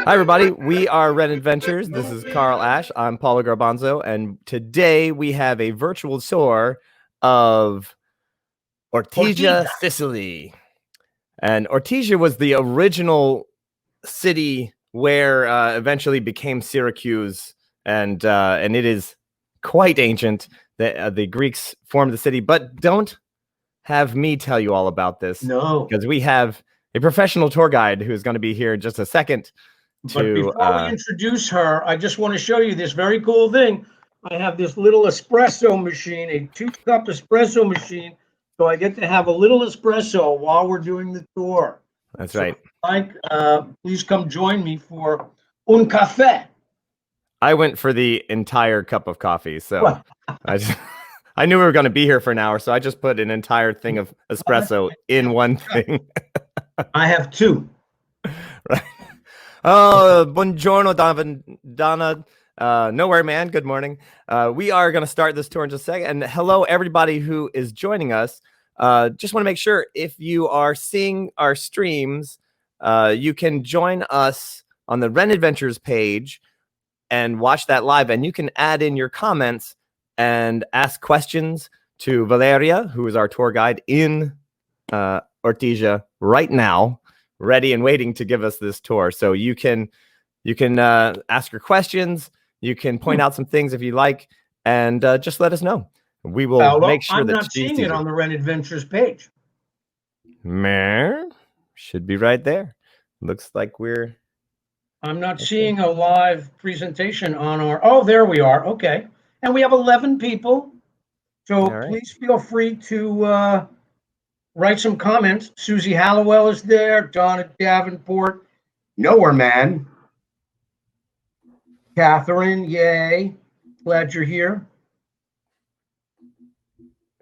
Hi, everybody. We are Red Adventures. This is Carl Ash. I'm Paulo Garbanzo, and today we have a virtual tour of Ortigia, Sicily. And Ortigia was the original city where eventually became Syracuse, and it is quite ancient. The Greeks formed the city, but don't have me tell you all about this. No, because we have a professional tour guide who's going to be here in just a second. But before we introduce her, I just want to show you this very cool thing. I have this little espresso machine, a 2-cup espresso machine. So I get to have a little espresso while we're doing the tour. That's right. Mike, please come join me for un café. I went for the entire cup of coffee, so I knew we were going to be here for an hour, so I just put an entire thing of espresso in one thing. I have 2. Right. Oh, buongiorno, Donna. Nowhere man. Good morning. We are going to start this tour in just a second. And hello, everybody who is joining us. Just want to make sure if you are seeing our streams, you can join us on the Ren Adventures page and watch that live. And you can add in your comments and ask questions to Valeria, who is our tour guide in Ortigia right now, ready and waiting to give us this tour. So you can ask your questions. You can point out some things if you like, and just let us know. We will make sure that I'm not seeing it on the Ren Adventures page. Should be right there. Looks like I'm not seeing a live presentation on our. Oh, there we are. Okay, and we have 11 people. So please feel free to write some comments. Susie Hallowell is there. Donna Davenport. Nowhere man. Catherine, yay. Glad you're here.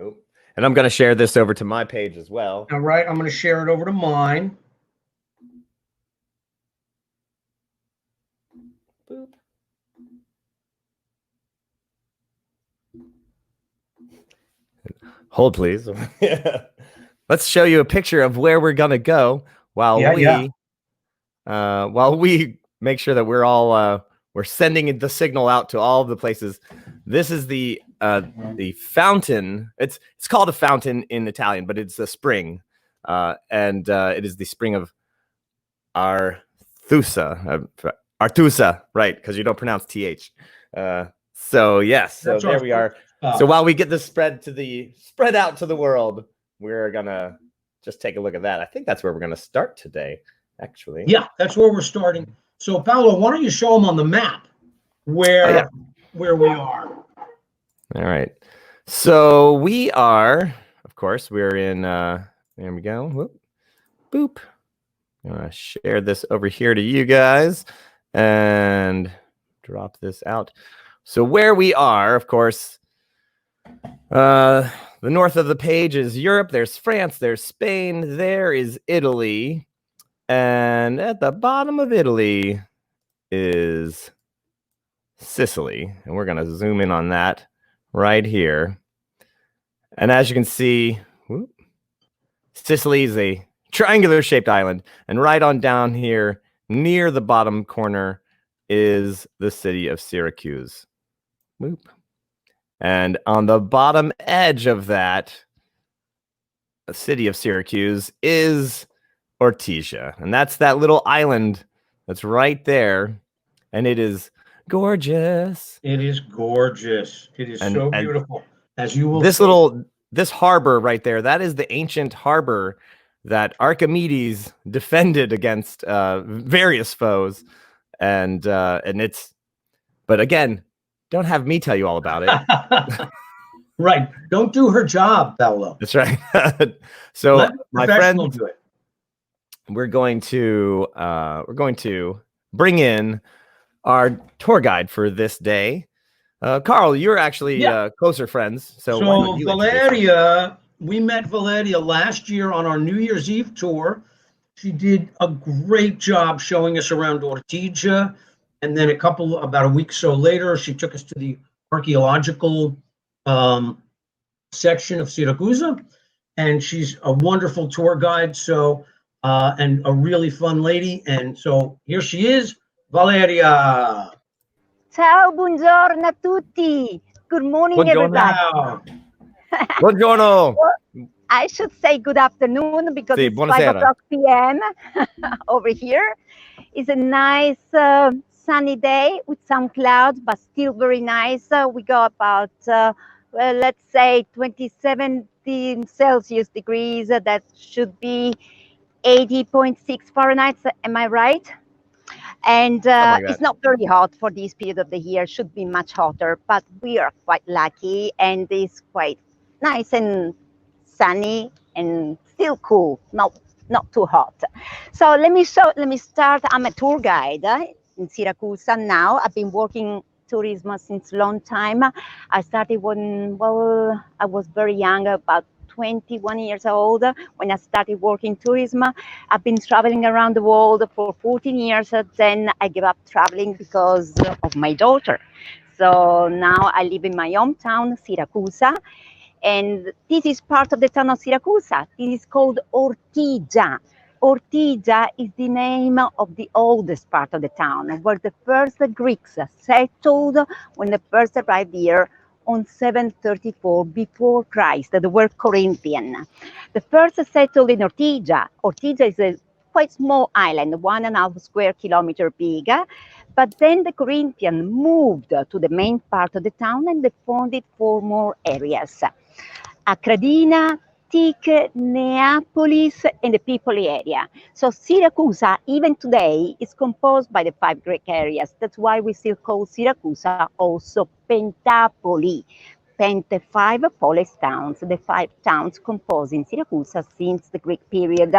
Oh, and I'm going to share this over to my page as well. All right, I'm going to share it over to mine. Boop. Hold, please. Let's show you a picture of where we're going to go while we make sure that we're all we're sending the signal out to all of the places. This is the fountain. It's called a fountain in Italian, but it's a spring, and it is the spring of Artusa, right? Because you don't pronounce th. So yes, so there we are. So while we get this spread out to the world, we're gonna just take a look at that. I think that's where we're gonna start today, actually. Yeah, that's where we're starting. So Paolo, why don't you show them on the map where we are? All right. So we are, of course, we're in. There we go. Whoop, boop. I'm gonna share this over here to you guys and drop this out. So where we are, of course, the north of the page is Europe. There's France. There's Spain. There is Italy. And at the bottom of Italy is Sicily. And we're going to zoom in on that right here. And as you can see, Sicily is a triangular shaped island. And right on down here near the bottom corner is the city of Syracuse. Whoop. And on the bottom edge of that, the city of Syracuse is Ortigia. And that's that little island that's right there. And it is gorgeous. It is gorgeous. It is so beautiful. As you will this harbor right there, that is the ancient harbor that Archimedes defended against various foes. And it's, but again, don't have me tell you all about it. Right. Don't do her job, Paolo. That's right. So my friends, we're going to bring in our tour guide for this day. Carl, you're actually closer friends. So Valeria, we met Valeria last year on our New Year's Eve tour. She did a great job showing us around Ortigia. And then about a week so later, she took us to the archaeological section of Syracuse. And she's a wonderful tour guide. So, and a really fun lady. And so here she is. Valeria. Ciao, buongiorno a tutti. Good morning, Buongiorno. everybody. Buongiorno. Well, I should say good afternoon because Sì, it's buonasera. 5 o'clock p.m. over here. It's a nice sunny day with some clouds, but still very nice. We go about, well, let's say 27 Celsius degrees. That should be 80.6 Fahrenheit. Am I right? And like it's that. not very hot for this period of the year. Should be much hotter, but we are quite lucky, and it's quite nice and sunny and still cool. Not too hot. So let me start. I'm a tour guide in Syracuse now. I've been working tourism since a long time. I started when, well, I was very young, about 21 years old, when I started working tourism. I've been traveling around the world for 14 years. Then I gave up traveling because of my daughter. So now I live in my hometown, Syracuse. And this is part of the town of Syracuse. This is called Ortigia. Ortigia is the name of the oldest part of the town, where the first Greeks settled when they first arrived here on 734 before Christ. They were Corinthian. The first settled in Ortigia. Ortigia is a quite small island, 1.5 square kilometer big. But then the Corinthians moved to the main part of the town and they founded 4 more areas: Acradina, Tic, Neapolis, and the Pipoli area. So Syracuse, even today, is composed by the 5 Greek areas. That's why we still call Syracuse also Pentapoli. Pente, 5 polis towns, the 5 towns composing Syracuse since the Greek period.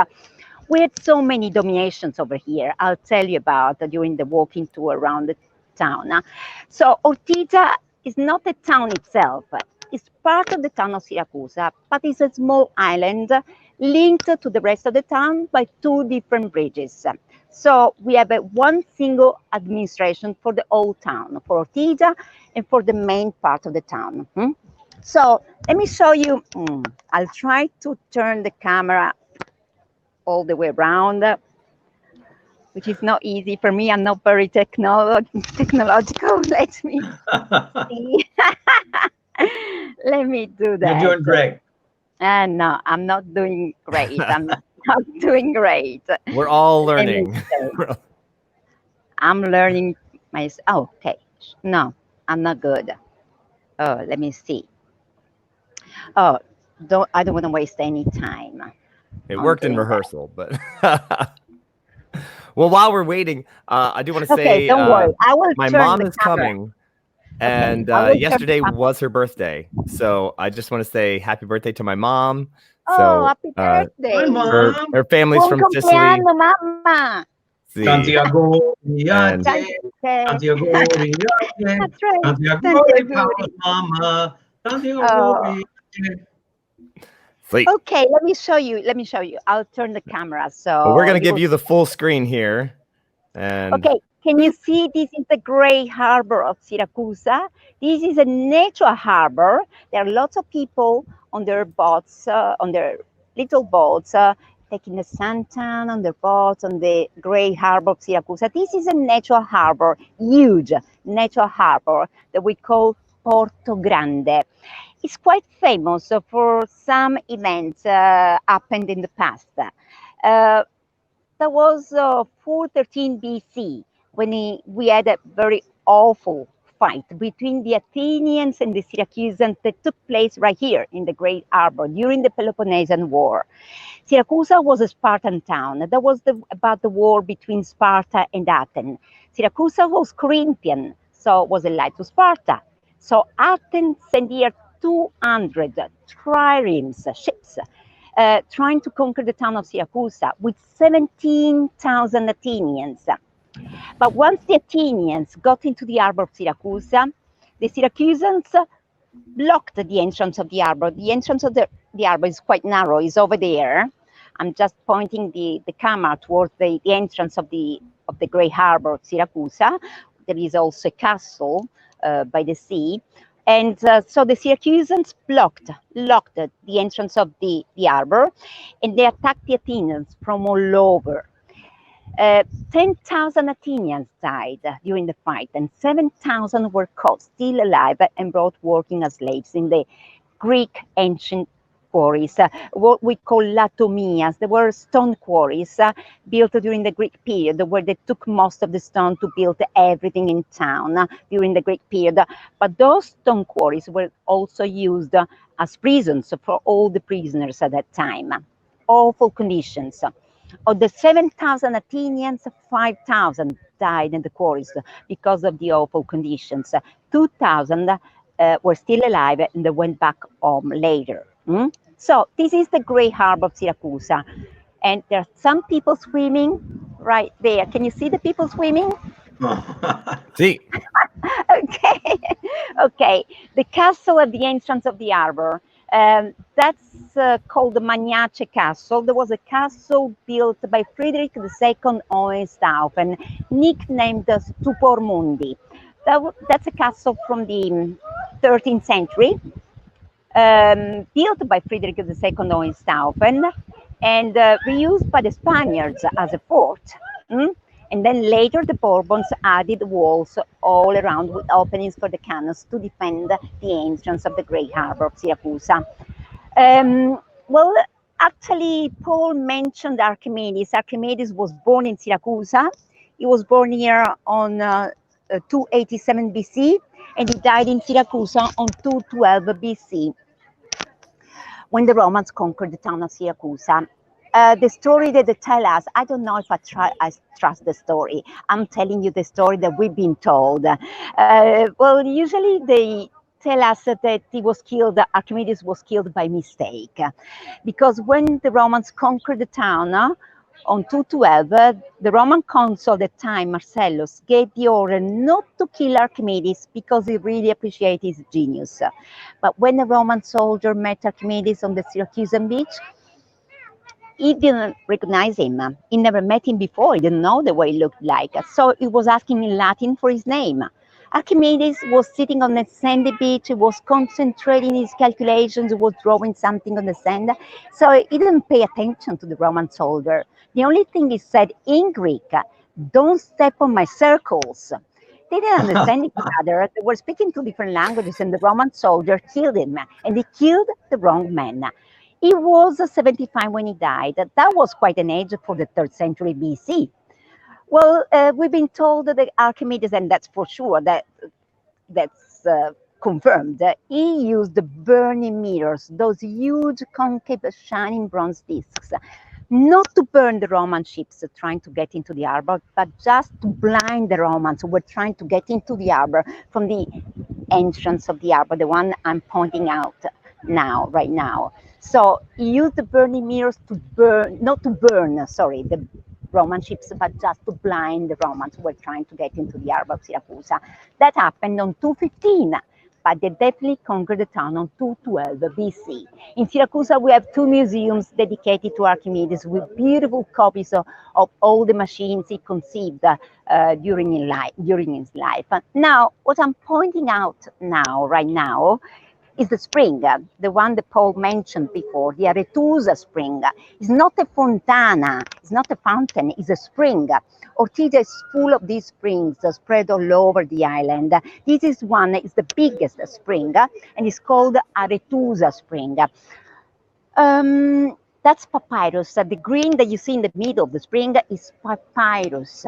We had so many dominations over here. I'll tell you about during the walking tour around the town. So Ortigia is not a town itself. It's part of the town of Syracuse, but it's a small island linked to the rest of the town by 2 different bridges. So we have one single administration for the whole town, for Ortigia and for the main part of the town. So let me show you. I'll try to turn the camera all the way around, which is not easy for me. I'm not very technological. Let me see. Let me do that. You're doing great. No, I'm not doing great. I'm not doing great. We're all learning. I'm learning myself. Oh, okay. No, I'm not good. Oh, let me see. Oh, I don't want to waste any time. It worked in rehearsal, but well, while we're waiting, I do want to say, don't worry. I will my turn mom the is camera. coming, and yesterday was her birthday, so I just want to say happy birthday to my mom. Oh, happy birthday! Hi, Mom. Her family's from Sicily. Mamma. Tanti auguri a And- te. Tanti auguri a te. That's right. Tanti auguri, caro mamma. Tanti auguri a te. Sleep. Okay, let me show you. I'll turn the camera. So Well, we're going to give you the full screen here. And okay, can you see this is the Great Harbor of Syracuse? This is a natural harbor. There are lots of people on their boats, on their little boats, taking the suntan on their boats on the Great Harbor of Syracuse. This is a natural harbor, huge natural harbor that we call Porto Grande. It's quite famous for some events happened in the past. That was 413 BC when we had a very awful fight between the Athenians and the Syracusans that took place right here in the Great Harbor during the Peloponnesian War. Syracuse was a Spartan town. That was about the war between Sparta and Athens. Syracuse was Corinthian, so was allied to Sparta. So Athens sent here 200 triremes, ships, trying to conquer the town of Syracuse with 17,000 Athenians. But once the Athenians got into the harbor of Syracuse, the Syracusans blocked the entrance of the harbor. The entrance of the harbor is quite narrow, it's over there. I'm just pointing the camera towards the entrance of the Great Harbor of Syracuse. There is also a castle by the sea. And so the Syracusans locked the entrance of the harbor, and they attacked the Athenians from all over. 10,000 Athenians died during the fight, and 7,000 were caught still alive and brought working as slaves in the Greek ancient quarries, what we call latomias. They were stone quarries built during the Greek period, where they took most of the stone to build everything in town during the Greek period. But those stone quarries were also used as prisons for all the prisoners at that time. Awful conditions. Of the 7,000 Athenians, 5,000 died in the quarries because of the awful conditions. 2,000 were still alive and they went back home later. So this is the Great Harbor of Syracuse. And there are some people swimming right there. Can you see the people swimming? See. Okay. Okay. The castle at the entrance of the harbor. That's called the Magnace Castle. There was a castle built by Frederick II Hohenstaufen, nicknamed the Stupor Mundi. That's a castle from the 13th century, built by Frederick II Hohenstaufen and reused by the Spaniards as a fort. And then later the Bourbons added walls all around with openings for the cannons to defend the entrance of the Great Harbor of Syracuse. Well, actually, Paul mentioned Archimedes. Archimedes was born in Syracuse. He was born here on 287 BC, and he died in Syracuse on 212 BC, when the Romans conquered the town of Syracuse. The story that they tell us, I don't know if I trust the story. I'm telling you the story that we've been told. Well, usually they tell us that he was killed, Archimedes was killed by mistake. Because when the Romans conquered the town on 212, the Roman consul at the time, Marcellus, gave the order not to kill Archimedes because he really appreciated his genius. But when a Roman soldier met Archimedes on the Syracusan beach, he didn't recognize him. He never met him before. He didn't know the way he looked like. So he was asking in Latin for his name. Archimedes was sitting on a sandy beach. He was concentrating his calculations. He was drawing something on the sand. So he didn't pay attention to the Roman soldier. The only thing he said in Greek, "Don't step on my circles." They didn't understand each other. They were speaking two different languages, and the Roman soldier killed him. And he killed the wrong man. He was 75 when he died. That was quite an age for the 3rd century BC. Well, we've been told that Archimedes, and that's for sure, that's confirmed, he used the burning mirrors, those huge concave shining bronze discs, not to burn the Roman ships trying to get into the harbor, but just to blind the Romans who were trying to get into the harbor from the entrance of the harbor, the one I'm pointing out now, right now. So he used the burning mirrors to burn, not to burn, sorry, the Roman ships, but just to blind the Romans who were trying to get into the harbor of Syracuse. That happened on 215, but they definitely conquered the town on 212 BC. In Syracuse, we have 2 museums dedicated to Archimedes with beautiful copies of all the machines he conceived during his life. Now, what I'm pointing out now, right now, is the spring, the one that Paul mentioned before, the Aretusa spring. It's not a fontana, it's not a fountain, it's a spring. Ortigia is full of these springs spread all over the island. This is one, is the biggest spring, and it's called Aretusa spring. That's papyrus. The green that you see in the middle of the spring is papyrus.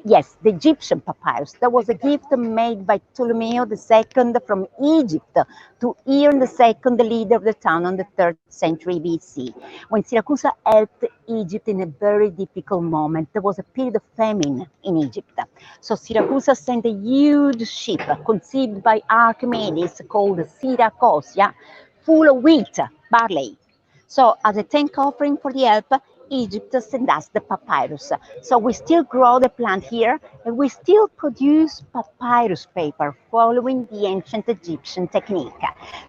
Yes, the Egyptian papyrus. That was a gift made by Ptolemy II from Egypt to Ion II, the leader of the town on the 3rd century BC. When Syracuse helped Egypt in a very difficult moment, there was a period of famine in Egypt. So Syracuse sent a huge ship conceived by Archimedes called Syracosia, full of wheat, barley. So as a thank offering for the help, Egypt sent us the papyrus. So we still grow the plant here, and we still produce papyrus paper following the ancient Egyptian technique.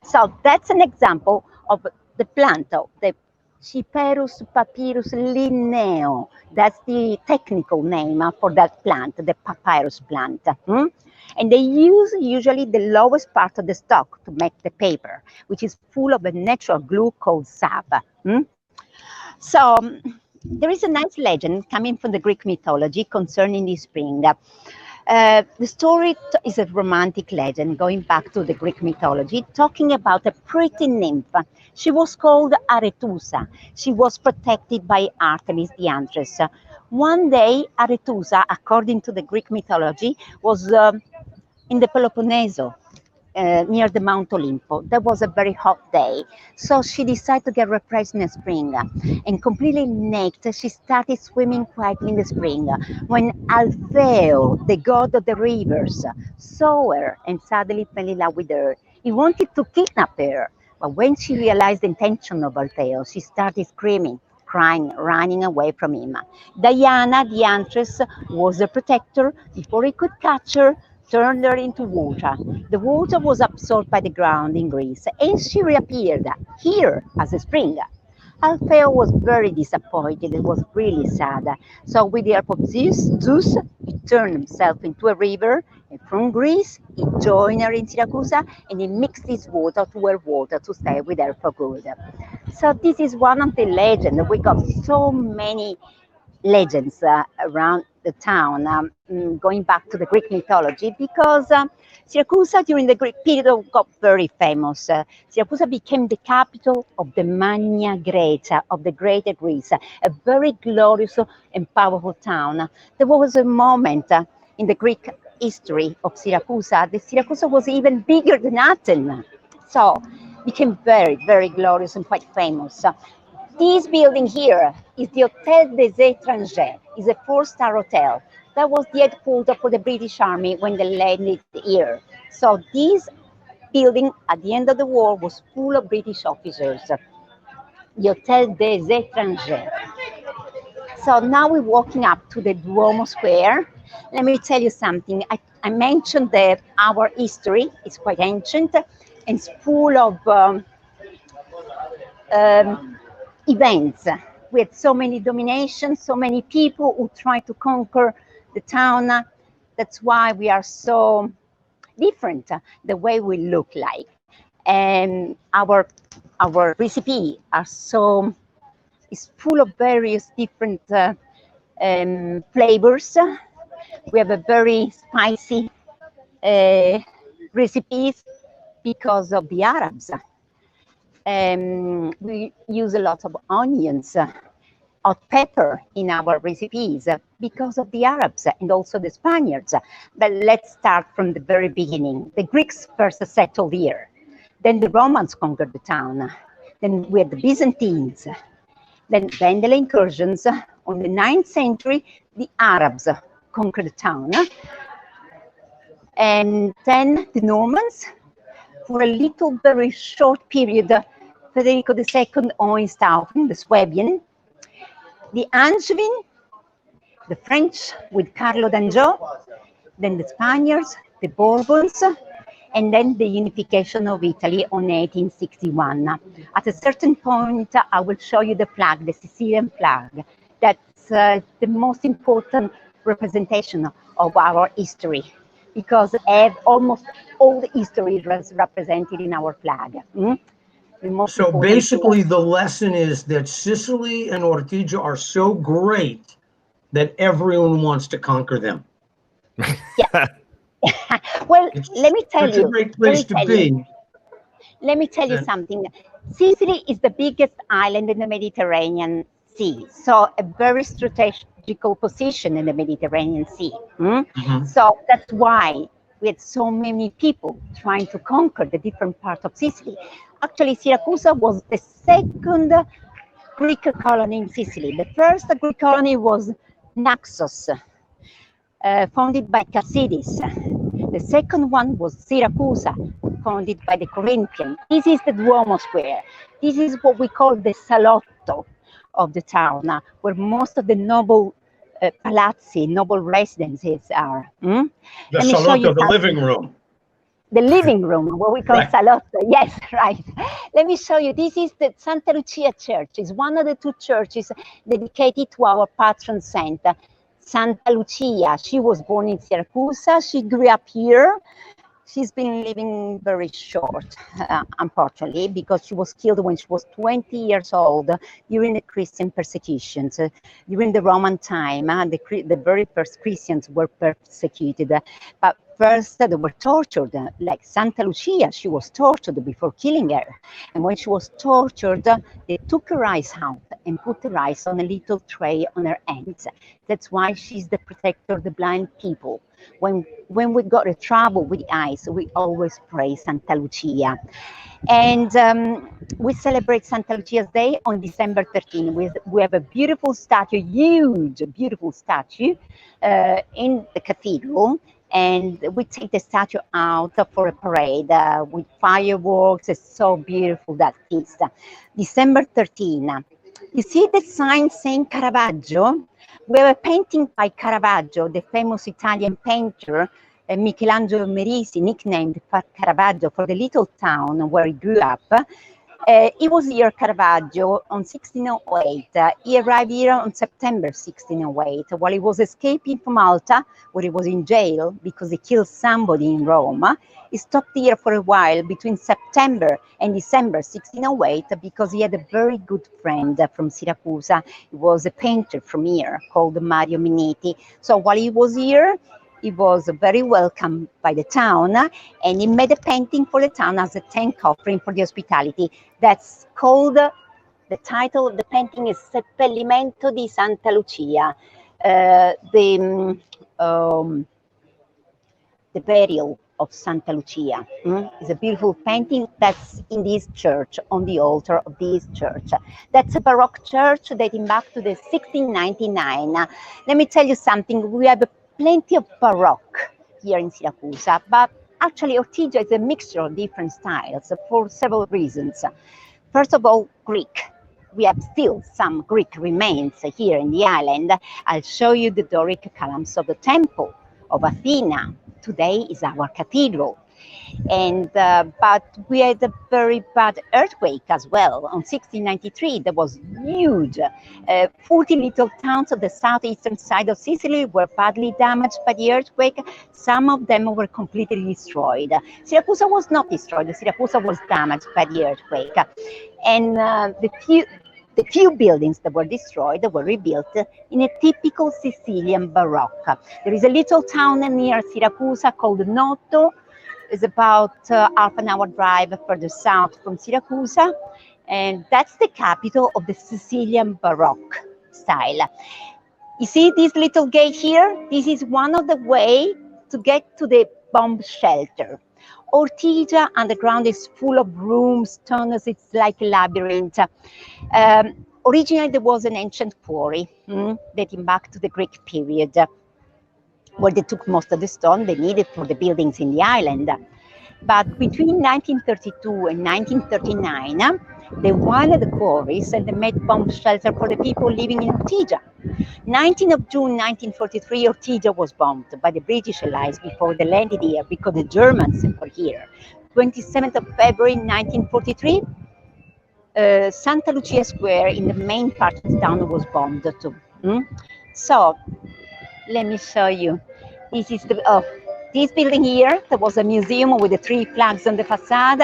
So that's an example of the plant, the Cyperus papyrus linneo. That's the technical name for that plant, the papyrus plant. And they use usually the lowest part of the stalk to make the paper, which is full of a natural glue called sap. So there is a nice legend coming from the Greek mythology concerning this spring. The story is a romantic legend going back to the Greek mythology, talking about a pretty nymph. She was called Arethusa. She was protected by Artemis the Huntress. One day, Arethusa, according to the Greek mythology, was in the Peloponnese, near the Mount Olympus. That was a very hot day. So she decided to get refreshed in the spring. And completely naked, she started swimming quietly in the spring. When Alfeo, the god of the rivers, saw her and suddenly fell in love with her, he wanted to kidnap her. But when she realized the intention of Alfeo, she started screaming, crying, running away from him. Diana, the huntress, was a protector. Before he could catch her, turned her into water. The water was absorbed by the ground in Greece, and she reappeared here as a spring. Alfeo was very disappointed. It was really sad. So with the help of Zeus, he turned himself into a river, and from Greece, he joined her in Syracuse, and he mixed his water to her water to stay with her for good. So this is one of the legends. We got so many legends around the town, going back to the Greek mythology, because Syracuse during the Greek period got very famous. Syracuse became the capital of the Magna Graecia, of the Greater Greece, a very glorious and powerful town. There was a moment in the Greek history of Syracuse that Syracuse was even bigger than Athens. So became very, very glorious and quite famous. This building here is the Hôtel des Étrangers. It's a 4-star hotel. That was the headquarters for the British Army when they landed here. So this building at the end of the war was full of British officers. The Hôtel des Étrangers. So now we're walking up to the Duomo Square. Let me tell you something. I mentioned that our history is quite ancient and it's full of events. We had so many dominations, so many people who tried to conquer the town. That's why we are so different, the way we look like. And our recipe are so, is full of various different flavors. We have a very spicy recipes because of the Arabs. We use a lot of onions, hot pepper in our recipes because of the Arabs and also the Spaniards. But let's start from the very beginning. The Greeks first settled here. Then the Romans conquered the town. Then we had the Byzantines. Then Vandal incursions. On the 9th century, the Arabs conquered the town. And then the Normans. For a little, very short period, Federico II Hohenstaufen, the Swabian, the Angevin, the French with Carlo d'Anjou, then the Spaniards, the Bourbons, and then the unification of Italy on 1861. At a certain point, I will show you the flag, the Sicilian flag. That's the most important representation of our history, because almost all the history is represented in our flag. So basically the lesson is that Sicily and Ortigia are so great that everyone wants to conquer them. Yeah. Well, let me tell you. It's a great place to be. Let me tell you something. Sicily is the biggest island in the Mediterranean Sea, so a very strategical position in the Mediterranean Sea. So that's why we had so many people trying to conquer the different parts of Sicily. Actually, Syracuse was the second Greek colony in Sicily. The first Greek colony was Naxos, founded by Casides. The second one was Syracuse, founded by the Corinthians. This is the Duomo Square. This is what we call the Salotto of the town, where most of the noble palazzi, noble residences are. The Salotto, the living room. The living room, what we call Salotto. Yes, right. Let me show you. This is the Santa Lucia Church. It's one of the two churches dedicated to our patron saint, Santa Lucia. She was born in Syracuse. She grew up here. she's been living very short, unfortunately, because she was killed when she was 20 years old during the Christian persecutions. During the Roman time, the very first Christians were persecuted. But first, they were tortured, like Santa Lucia. She was tortured before killing her. And when she was tortured, they took her eyes out and put her eyes on a little tray on her hands. That's why she's the protector of the blind people. When we got a trouble with the eyes, we always pray Santa Lucia. And we celebrate Santa Lucia's Day on December 13. We have a beautiful statue, huge, beautiful statue in the cathedral. And we take the statue out for a parade with fireworks. It's so beautiful, that feast. December 13. You see the sign saying Caravaggio? We have a painting by Caravaggio, the famous Italian painter, Michelangelo Merisi, nicknamed Caravaggio for the little town where he grew up. He was here, Caravaggio, on 1608. He arrived here on September 1608, while he was escaping from Malta, where he was in jail because he killed somebody in Rome. He stopped here for a while between September and December 1608 because he had a very good friend from Syracuse. He was a painter from here called Mario Minetti. So while he was here, he was very welcomed by the town, and he made a painting for the town as a thank offering for the hospitality. That's called, the title of the painting is Seppellimento di Santa Lucia, the burial of Santa Lucia. It's a beautiful painting that's in this church, on the altar of this church. That's a Baroque church dating back to the 1699. Let me tell you something, we have plenty of Baroque here in Syracuse, but actually Ortigia is a mixture of different styles for several reasons. First of all, Greek. We have still some Greek remains here in the island. I'll show you the Doric columns of the Temple of Athena. Today is our cathedral. And but we had a very bad earthquake as well. On 1693, there was huge. 40 little towns of the southeastern side of Sicily were badly damaged by the earthquake. Some of them were completely destroyed. Syracuse was not destroyed. Syracuse was damaged by the earthquake. And the few buildings that were destroyed were rebuilt in a typical Sicilian Baroque. There is a little town near Syracuse called Noto. It's about half an hour drive further south from Syracuse, and that's the capital of the Sicilian Baroque style. You see this little gate here? This is one of the ways to get to the bomb shelter. Ortigia underground is full of rooms, tunnels, it's like a labyrinth. Originally, there was an ancient quarry dating back to the Greek period, where they took most of the stone they needed for the buildings in the island. But between 1932 and 1939, they widened the quarries and they made bomb shelter for the people living in Ortigia. 19th of June 1943, Ortigia was bombed by the British Allies before they landed here because the Germans were here. 27th of February 1943, Santa Lucia Square in the main part of the town was bombed too. So, let me show you. This is this building here. There was a museum with the three flags on the facade.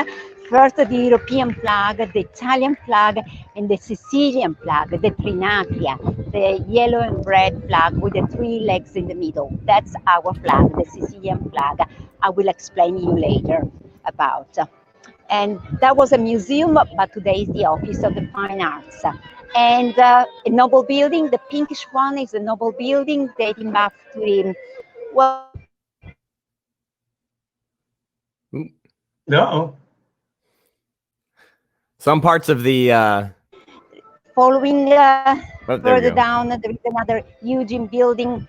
First, the European flag, the Italian flag, and the Sicilian flag, the Trinacria, the yellow and red flag with the three legs in the middle. That's our flag, the Sicilian flag. I will explain you later about. And that was a museum, but today is the Office of the Fine Arts. And a noble building, the pinkish one is a noble building dating back to the, well. Uh-oh. Some parts of the following further down, there is another huge building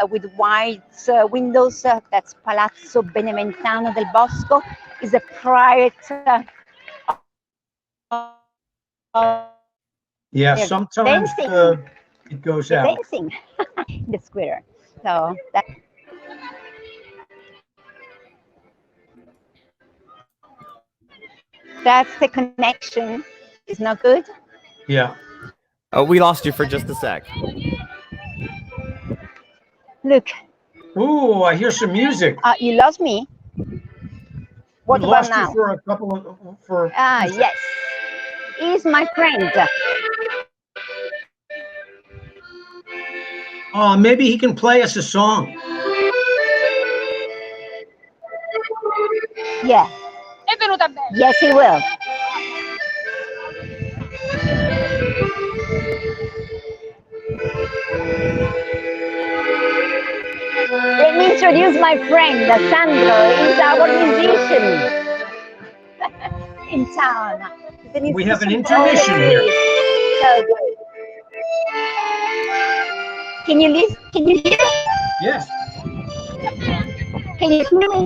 with white windows. That's Palazzo Beneventano del Bosco. Is a private. Yeah, sometimes it goes out. Dancing in the square. So that. That's the connection. It's not good. Yeah. Oh, we lost you for just a sec. Look, Ooh, I hear some music. You lost me. What We about lost you now? for a couple of Yes. He's my friend. Maybe he can play us a song. Yeah. Yes, he will. Let me introduce my friend, Sandro. He's our musician in town. We have an intermission here. So good. Can you listen? Can you hear? Yes. Can you hear me?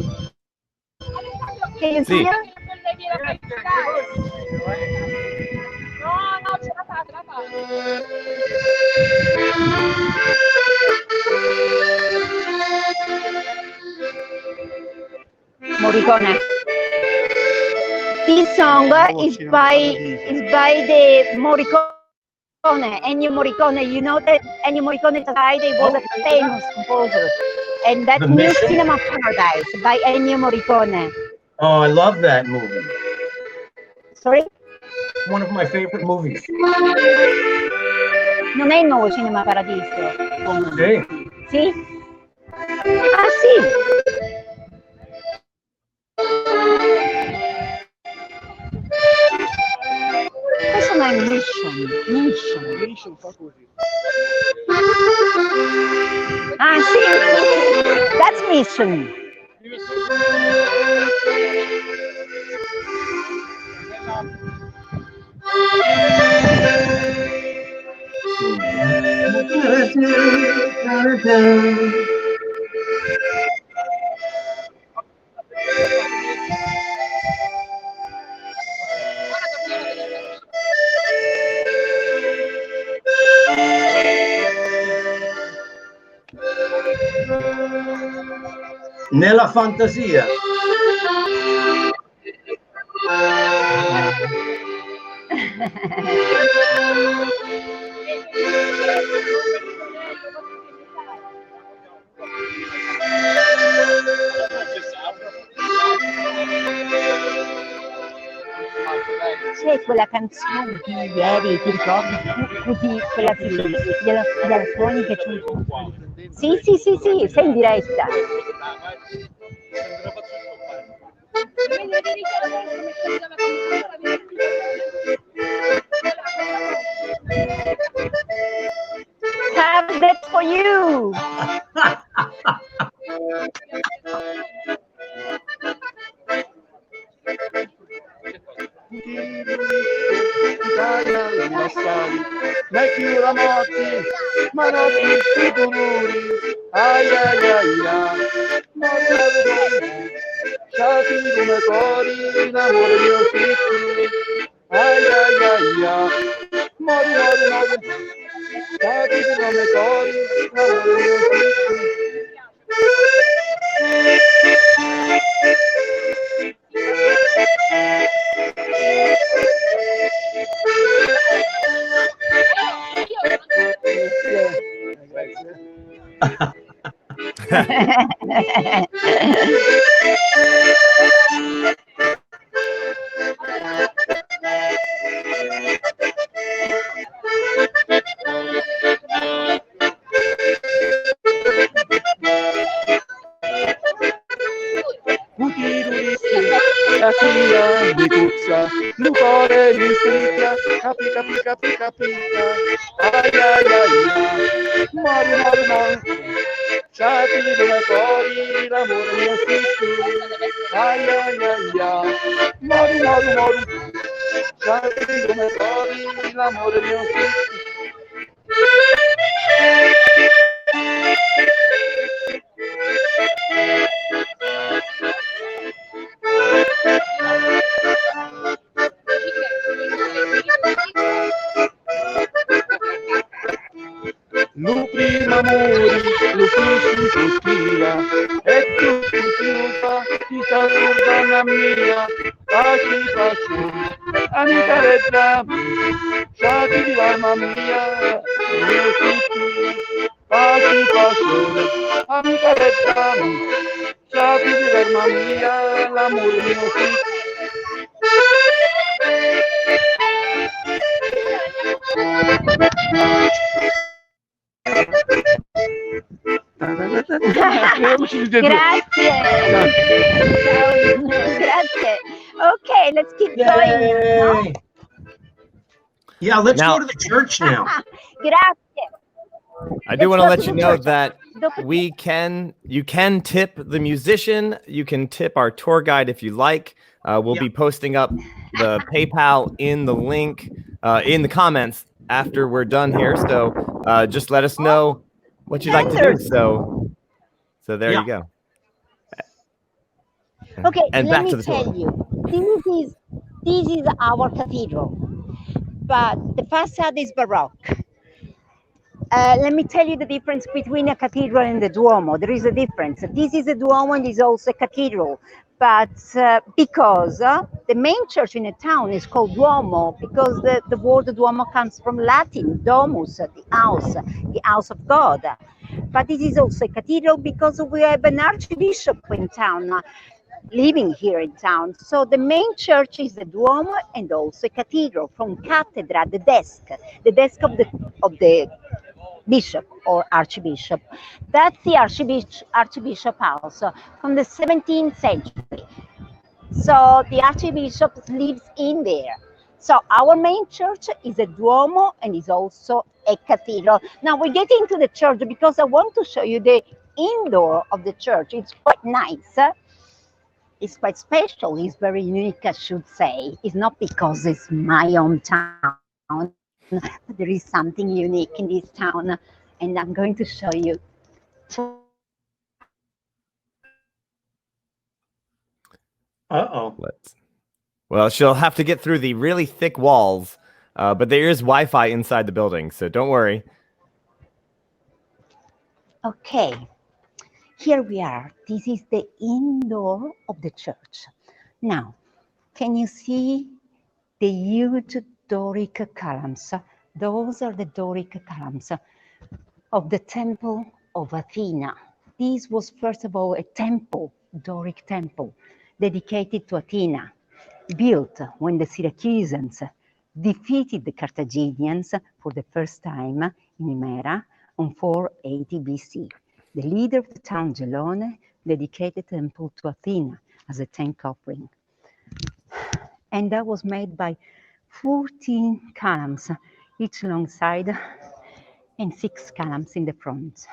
Can you See. hear? Morricone. This song is by the Morricone, Ennio Morricone. You know that Ennio Morricone died. He was a famous composer, and that's New Cinema Paradise by Ennio Morricone. Oh, I love that movie. Sorry? One of my favorite movies. Non è il nuovo Cinema Paradiso. Sì. Sì? Ah sì. Questo non è Mission fa così. Ah sì, that's Mission. Nella fantasia. C'è quella canzone di ieri, ti ricordi? Quella della suoni che c'è. Sì, sì, sì, sì, sei in diretta. Have that for you. Vecchio morti, ma non tutti dolori, ai ai ai ai, sciati come cori, l'amore mio figlio, ai ai ai ai, mori, sciati come cori, l'amore mio figlio. La figlia mi puzza, l'ucore mi strizza, capi, ai ai ai, mori, sciati come cori, l'amore mio figlio, ai ai ai, mori, sciati come cori, l'amore mio figlio. Lu prima muri, lu fici tuttia, e tu chiusa, ti saluta la mia, paci, amica reggiami, sciati di mamma mia, mio figlio. pace, amica rettami, sapiti l'erma mia, l'amore mio sì. Grazie. Grazie. Okay, let's keep going. No? Yay! Yeah, let's Now- go to the church now. Grazie. I do Let's want to go let to you the know church. that Dopo- you can tip the musician. You can tip our tour guide if you like. We'll Yeah. be posting up the PayPal in the link in the comments after we're done here. So just let us know what you'd like to do. So there Yeah. you go. Okay, And let back me to the tell tour. you, this is our cathedral, but the facade is Baroque. Let me tell you the difference between a cathedral and the Duomo. There is a difference. This is a Duomo and is also a cathedral, but because the main church in a town is called Duomo, because the word Duomo comes from Latin, domus, the house of God. But it is also a cathedral because we have an archbishop in town, living here in town. So the main church is the Duomo and also a cathedral. From cathedra, the desk of the bishop or archbishop. That's the archbishop house from the 17th century. So the archbishop lives in there. So our main church is a Duomo and is also a cathedral. Now we get into the church because I want to show you the indoor of the church. It's quite nice. It's quite special. It's very unique, I should say. It's not because it's my hometown, but there is something unique in this town, and I'm going to show you. Uh-oh. Well, she'll have to get through the really thick walls, but there is Wi-Fi inside the building, so don't worry. Okay, here we are. This is the indoor of the church. Now, can you see the huge Doric columns? Those are the Doric columns of the Temple of Athena. This was, first of all, a temple, Doric temple, dedicated to Athena, built when the Syracusans defeated the Carthaginians for the first time in Himera on 480 BC. The leader of the town, Gelone, dedicated the temple to Athena as a thank offering. And that was made by 14 columns, each alongside, and 6 columns in the front.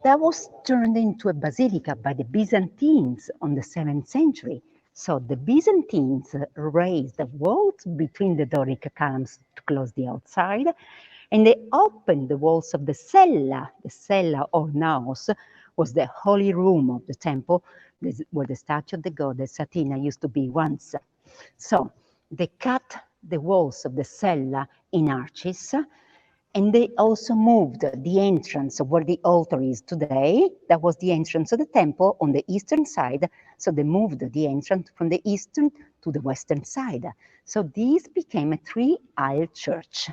That was turned into a basilica by the Byzantines on the 7th century. So the Byzantines raised the walls between the Doric columns to close the outside, and they opened the walls of the cella. The cella or naos was the holy room of the temple, where the statue of the goddess Athena used to be once. So they cut the walls of the cella in arches, and they also moved the entrance where the altar is today. That was the entrance of the temple on the eastern side. So they moved the entrance from the eastern to the western side. So this became a 3-aisle church.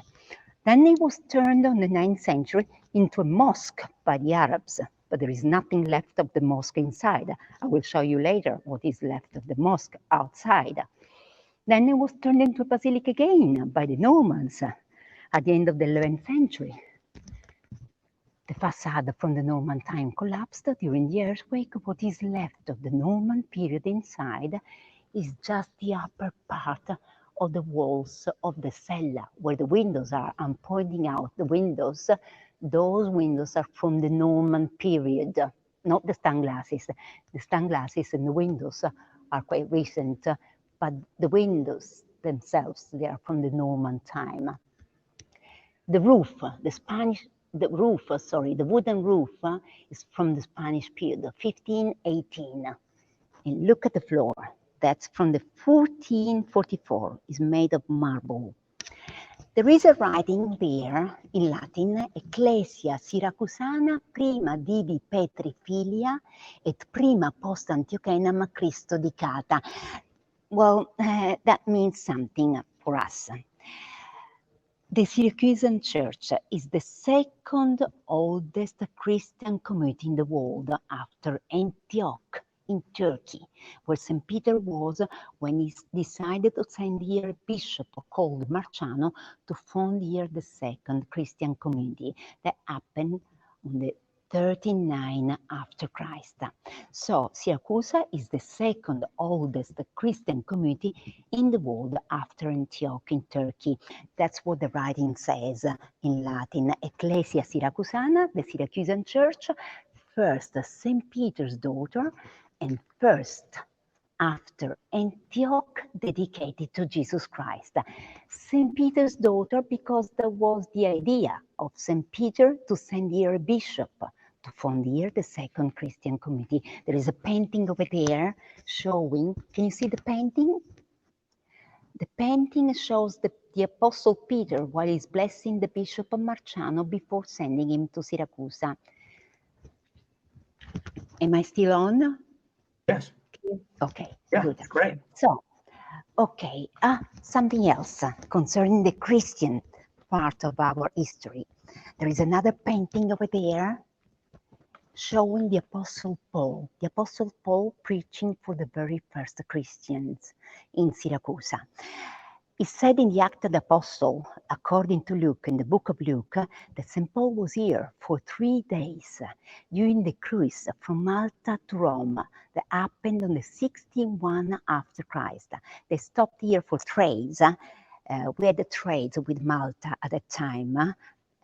Then it was turned on the 9th century into a mosque by the Arabs, but there is nothing left of the mosque inside. I will show you later what is left of the mosque outside. Then it was turned into a basilica again by the Normans at the end of the 11th century. The facade from the Norman time collapsed during the earthquake. What is left of the Norman period inside is just the upper part of the walls of the cella, where the windows are. I'm pointing out the windows. Those windows are from the Norman period, not the stained glasses. The stained glasses and the windows are quite recent, but the windows themselves, they are from the Norman time. The roof, the wooden roof is from the Spanish period, 1518. And look at the floor. That's from the 1444. It's made of marble. There is a writing there in Latin, Ecclesia Syracusana prima divi Petri filia et prima post Antiochianam Christo dicata. Well, that means something for us. The Syracusan Church is the second oldest Christian community in the world after Antioch in Turkey, where St. Peter was when he decided to send here a bishop called Marciano to found here the second Christian community that happened on the 39 after Christ. So Syracuse is the second oldest Christian community in the world after Antioch in Turkey. That's what the writing says in Latin. Ecclesia Syracusana, the Syracusan Church, first St. Peter's daughter, and first after Antioch dedicated to Jesus Christ. St. Peter's daughter because that was the idea of St. Peter to send here a bishop to found here the second Christian community. There is a painting over there showing, can you see the painting? The painting shows the Apostle Peter while he's blessing the Bishop of Marciano before sending him to Syracuse. Am I still on? Yes. Okay, Yeah, good. great. So, okay, something else concerning the Christian part of our history. There is another painting over there showing the Apostle Paul preaching for the very first Christians in Syracuse. It said in the Act of the Apostle, according to Luke, in the book of Luke, that St. Paul was here for 3 days during the cruise from Malta to Rome that happened on the 61 after Christ. They stopped here for trades. We had the trades with Malta at that time,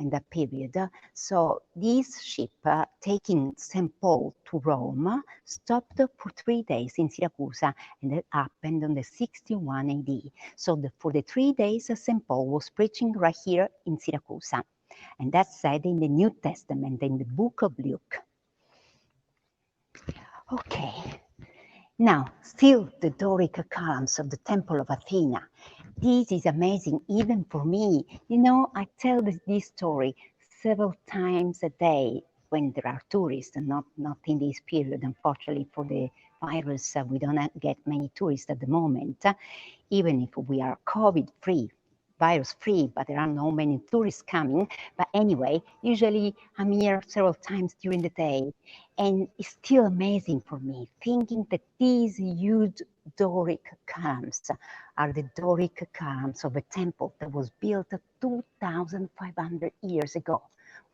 in that period. So this ship taking St. Paul to Rome stopped for 3 days in Syracuse, and that happened on the 61 AD. So for the 3 days, St. Paul was preaching right here in Syracuse. And that's said in the New Testament, in the book of Luke. Okay. Now, still the Doric columns of the Temple of Athena. This is amazing, even for me. You know, I tell this story several times a day when there are tourists, and not in this period, unfortunately, for the virus. We don't get many tourists at the moment, even if we are COVID-free, virus-free, but there are no many tourists coming. But anyway, usually I'm here several times during the day, and it's still amazing for me, thinking that these huge Doric columns are the Doric columns of a temple that was built 2,500 years ago,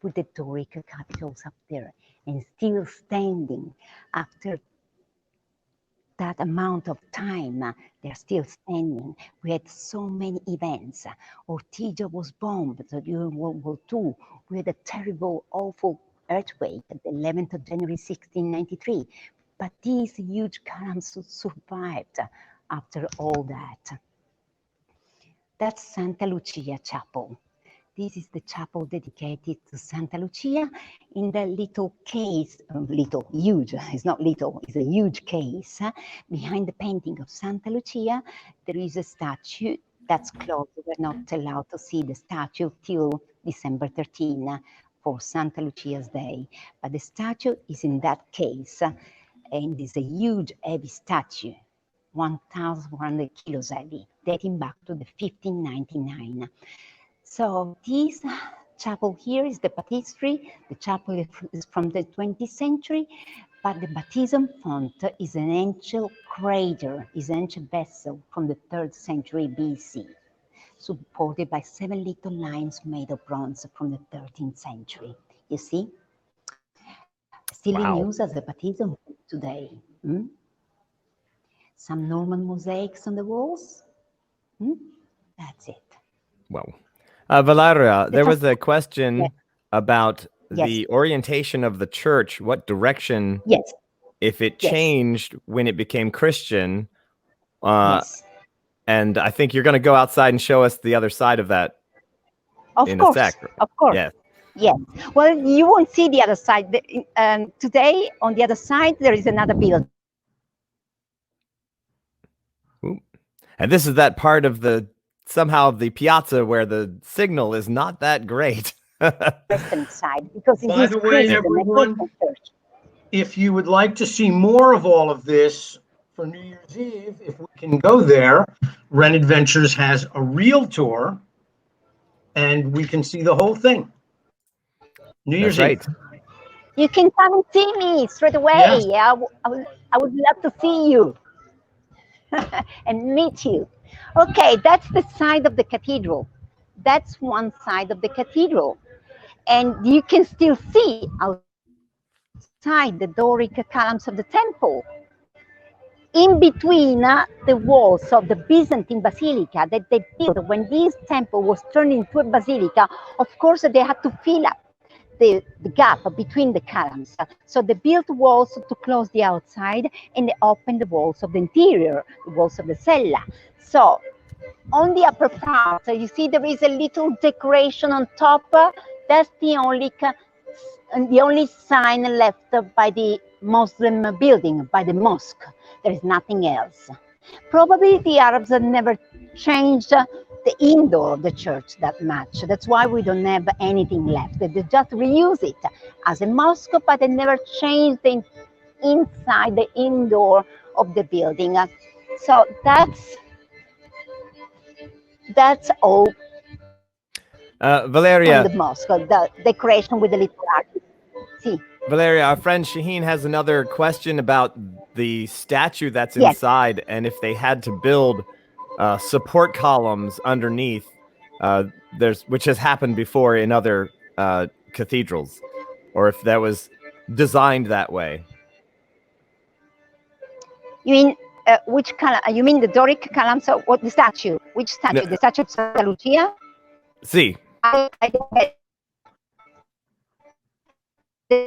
with the Doric capitals up there, and still standing after that amount of time. They're still standing. We had so many events. Ortigia was bombed during World War II. We had a terrible, awful earthquake at the 11th of January, 1693. But these huge columns survived after all that. That's Santa Lucia Chapel. This is the chapel dedicated to Santa Lucia in the little case, huge, it's not little, it's a huge case. Behind the painting of Santa Lucia, there is a statue that's closed. We're not allowed to see the statue till December 13 for Santa Lucia's Day. But the statue is in that case, and it's a huge, heavy statue, 1,100 kilos heavy, dating back to the 1599. So this chapel here is the baptistry. The chapel is from the 20th century, but the baptism font is an ancient crater, is an ancient vessel from the 3rd century BC, supported by 7 little lions made of bronze from the 13th century. You see? Still in use as a baptism today. Some Norman mosaics on the walls. That's it. Wow. Valeria, there was a question about the orientation of the church, what direction, if it changed when it became Christian. And I think you're going to go outside and show us the other side of that in a sec. Of course. Yes. Well, you won't see the other side. Today, on the other side, there is another building. Ooh. And this is that part of somehow the piazza where the signal is not that great. Western side, because by the way, everyone, if you would like to see more of all of this for New Year's Eve, if we can go there, Ren Adventures has a real tour and we can see the whole thing. New Year's That's right. Eve. You can come and see me straight away. Yes. I would love to see you and meet you. Okay, that's the side of the cathedral. That's one side of the cathedral. And you can still see outside the Doric columns of the temple. In between the walls of the Byzantine basilica that they built when this temple was turned into a basilica, of course, they had to fill up the gap between the columns. So they built walls to close the outside and they opened the walls of the interior, the walls of the cella. So on the upper part, you see there is a little decoration on top. That's the only sign left by the Muslim building, by the mosque. There is nothing else. Probably the Arabs have never changed the indoor of the church that much. That's why we don't have anything left. They just reuse it as a mosque, but they never changed the inside, the indoor of the building. So that's all. Valeria. On the mosque, the decoration with the little art. See. Valeria, our friend Shaheen has another question about the statue that's inside, and if they had to build support columns underneath, which has happened before in other cathedrals, or if that was designed that way. You mean which column? You mean the Doric columns? So what the statue? Which statue? No. The statue of Santa Lucia? See. The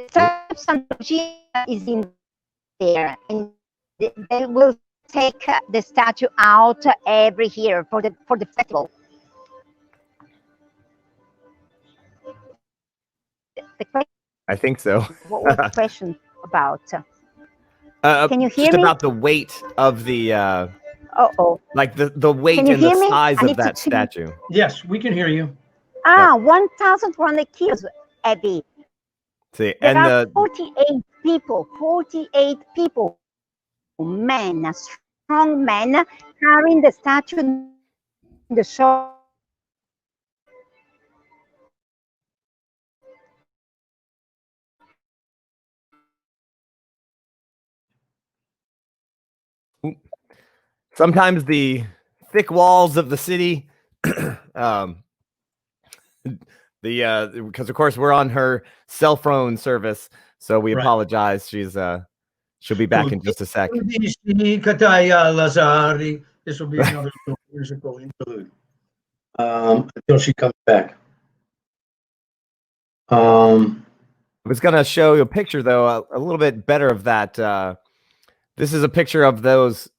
statue of Santa Lucia is in there, and they will take the statue out every year for the festival. I think so. What was the question about? Can you hear just me? About the weight of the like the weight and the size of that statue. Yes, we can hear you. 1,400 kilos, Eddie. See, there are 48 people, men, strong men, carrying the statue in the show. Sometimes the thick walls of the city, because of course we're on her cell phone service, so we apologize. She'll be back in just a sec. This will be another musical interlude until she comes back. I was gonna show you a picture though, a little bit better of that. This is a picture of those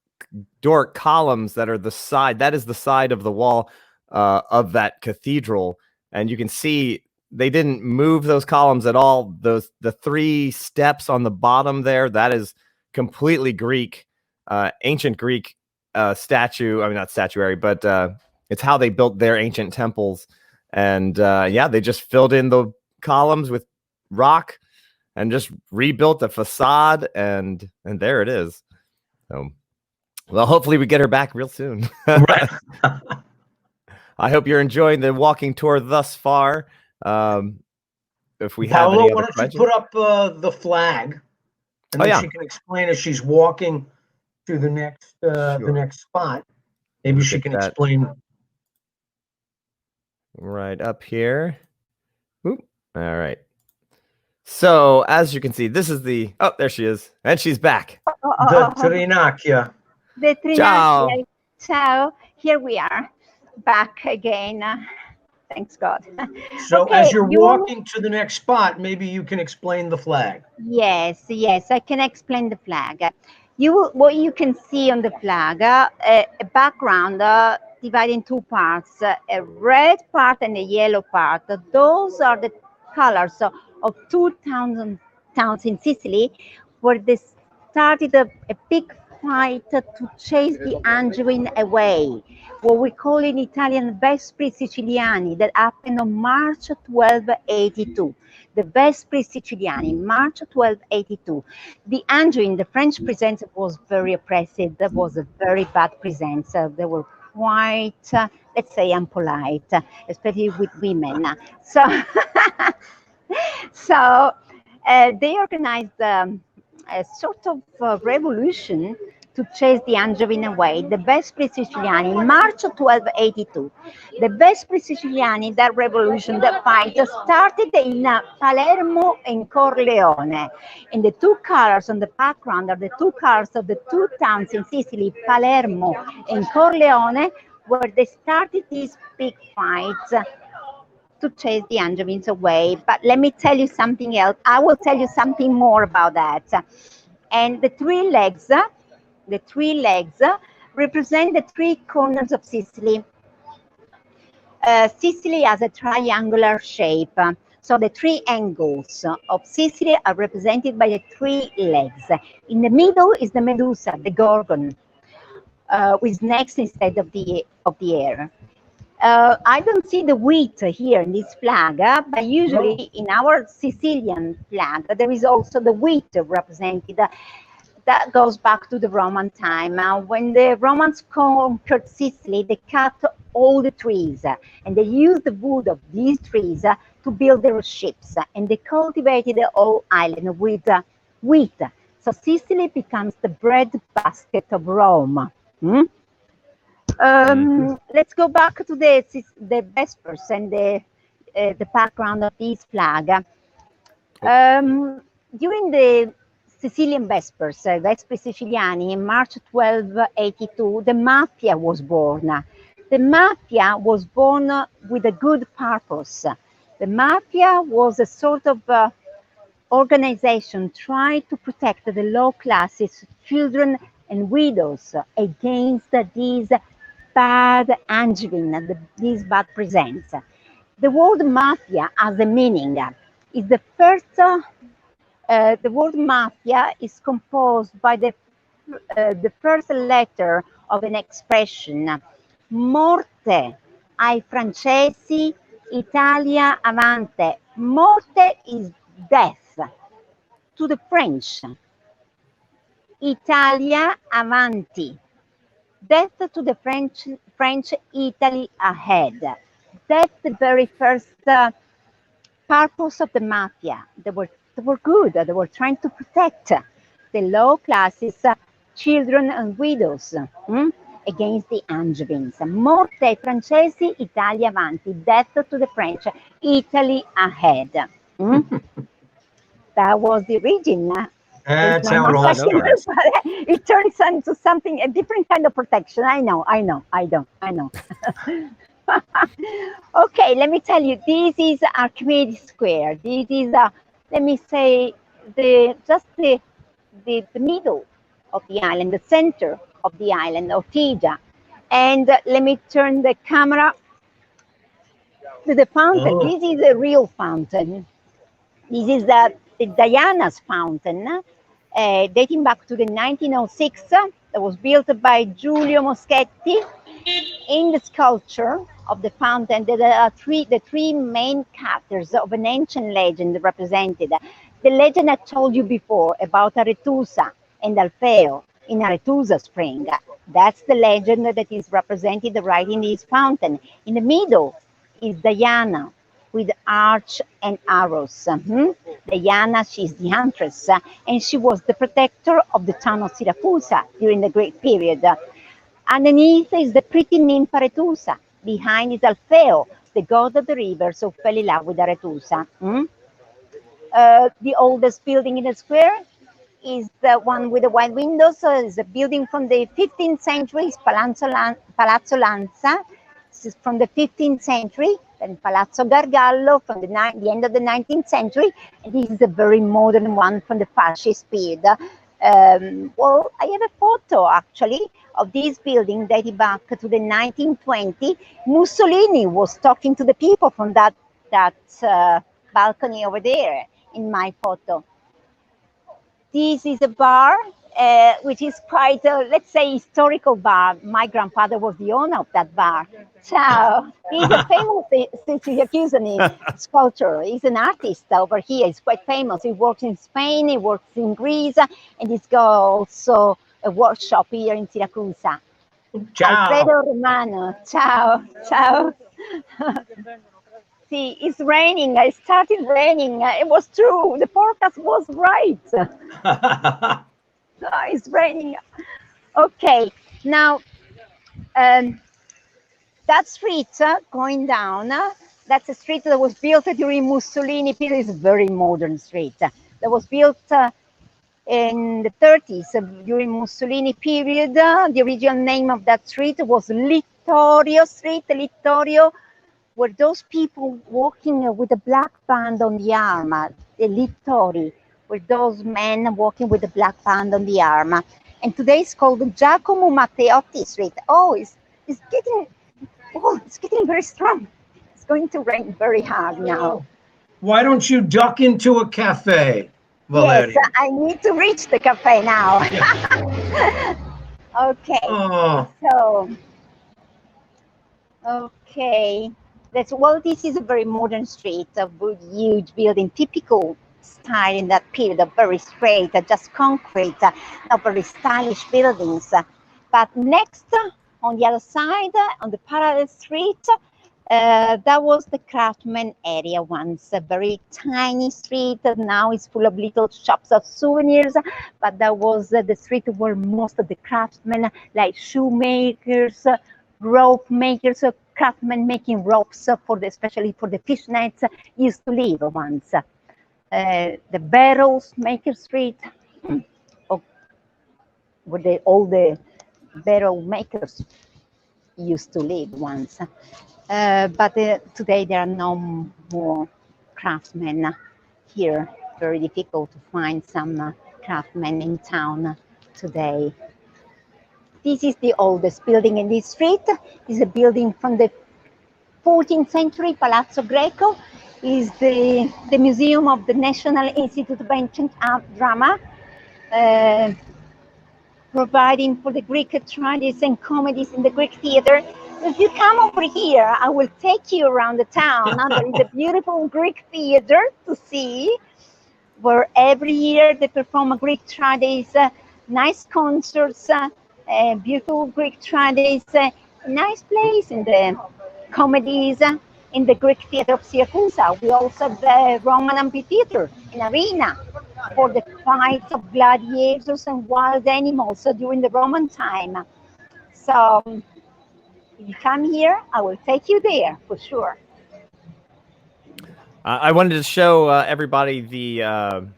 Doric columns that are the side. That is the side of the wall of that cathedral. And you can see they didn't move those columns at all. The 3 steps on the bottom there, that is completely Greek, ancient Greek statue. I mean, not statuary, but it's how they built their ancient temples. And yeah, they just filled in the columns with rock and just rebuilt the facade. And there it is. So, well, hopefully we get her back real soon. Right. I hope you're enjoying the walking tour thus far. If we have Paolo, any why other don't you questions? put up the flag, and then she can explain as she's walking to the next spot. Maybe she can explain. Right up here. Oop. All right. So as you can see, this is the there she is, and she's back. The Trinacchia. The Trinacchia. Ciao. Ciao. Here we are, back again. Thanks God. So as you're walking to the next spot, maybe you can explain the flag. Yes, I can explain the flag. What you can see on the flag, a background divided in 2 parts, a red part and a yellow part. Those are the colors of 2 towns in Sicily, where they started a big fight to chase the Angevin away, what we call in Italian Vespri Siciliani, that happened on March 1282. The Vespri Siciliani, March 1282. The Angevin, the French presence was very oppressive. That was a very bad presence. They were quite, let's say, unpolite, especially with women. So, so they organized a sort of revolution to chase the Angevin away, the Vespri Siciliani, in March of 1282. The Vespri Siciliani, that revolution, that fight, started in Palermo and Corleone. And the two colors on the background are the two colors of the two towns in Sicily, Palermo and Corleone, where they started these big fights to chase the Angevins away. But let me tell you something else. I will tell you something more about that. And the three legs represent the three corners of Sicily. Sicily has a triangular shape. So the three angles of Sicily are represented by the three legs. In the middle is the Medusa, the Gorgon, with snakes instead of the air. I don't see the wheat here in this flag, but usually in our Sicilian flag, there is also the wheat represented. That goes back to the Roman time. When the Romans conquered Sicily, they cut all the trees and they used the wood of these trees to build their ships, and they cultivated the whole island with wheat. So Sicily becomes the bread basket of Rome. Let's go back to the Vespers and the background of this flag. During the Sicilian Vespers, Vespri Siciliani, in March 1282, the Mafia was born. The Mafia was born with a good purpose. The Mafia was a sort of organization trying to protect the low classes, children and widows against these bad Angevin, these bad presents. The word mafia has a meaning. Is the first. The word mafia is composed by the first letter of an expression. Morte ai francesi, Italia avante. Morte is death to the French. Italia avanti. Death to the French, Italy ahead. That's the very first purpose of the mafia. They were good. They were trying to protect the low classes, children and widows against the Angevins. Morte francesi, Italia avanti. Death to the French, Italy ahead. That was the origin. That's how it all It turns into something, a different kind of protection. I know. Okay, let me tell you, this is Archimedes Square. This is, let me say, the middle of the island, the center of the island, Ortigia. And let me turn the camera to the fountain. This is a real fountain. This is the Diana's fountain, dating back to the 1906. That was built by Giulio Moschetti. In the sculpture of the fountain, there are the three main characters of an ancient legend represented. The legend I told you before about Aretusa and Alfeo in Aretusa Spring. That's the legend that is represented right in this fountain. In the middle is Diana with arch and arrows. Diana, she's the huntress, and she was the protector of the town of Syracuse during the Great Period. Underneath is the pretty nymph Aretusa. Behind is Alfeo, the god of the rivers who fell in love with Aretusa. The oldest building in the square is the one with the wide windows. It's a building from the 15th century. It's Palazzo Lanza. This is from the 15th century. And Palazzo Gargallo from the end of the 19th century. And this is a very modern one from the fascist period. Well, I have a photo actually of this building dating back to the 1920. Mussolini was talking to the people from that balcony over there in my photo. This is a bar, which is quite a, let's say, historical bar. My grandfather was the owner of that bar. So he's a famous Syracusan sculptor. He's an artist over here. He's quite famous. He works in Spain, he works in Greece, and he's got also a workshop here in Syracuse. Ciao. Alfredo Romano. Ciao. Ciao. See, it's raining. It started raining. It was true. The forecast was right. It's raining. Okay. Now, that street going down, that's a street that was built during Mussolini period. It's a very modern street. That was built in the 30s during Mussolini period. The original name of that street was Littorio Street. Littorio were those people walking with a black band on the arm. The Littori were those men walking with a black band on the arm. And today it's called Giacomo Matteotti Street. Oh, it's getting very strong. It's going to rain very hard now. Why don't you duck into a cafe, Valeria? Yes, I need to reach the cafe now. Okay. Oh. So, okay. This is a very modern street, a huge building, typical style in that period, very straight, just concrete, not very stylish buildings. But next, on the other side, on the parallel street, that was the craftsman area once, a very tiny street. Now it's full of little shops of souvenirs, but that was the street where most of the craftsmen, like shoemakers, rope makers, craftsmen making ropes especially for the fish nets, used to live once. The barrels maker street, where all the barrel makers used to live once. But today there are no more craftsmen here. Very difficult to find some craftsmen in town today. This is the oldest building in this street. This is a building from the 14th century, Palazzo Greco. Is the museum of the National Institute of Ancient Art Drama, providing for the Greek tragedies and comedies in the Greek theater. If you come over here, I will take you around the town. There is a beautiful Greek theater to see, where every year they perform a Greek tragedies, nice concerts, beautiful Greek tragedies, nice place in the comedies in the Greek theater of Syracuse. We also have the Roman amphitheater, an arena for the fights of gladiators and wild animals during the Roman time. So if you come here, I will take you there for sure. I wanted to show everybody the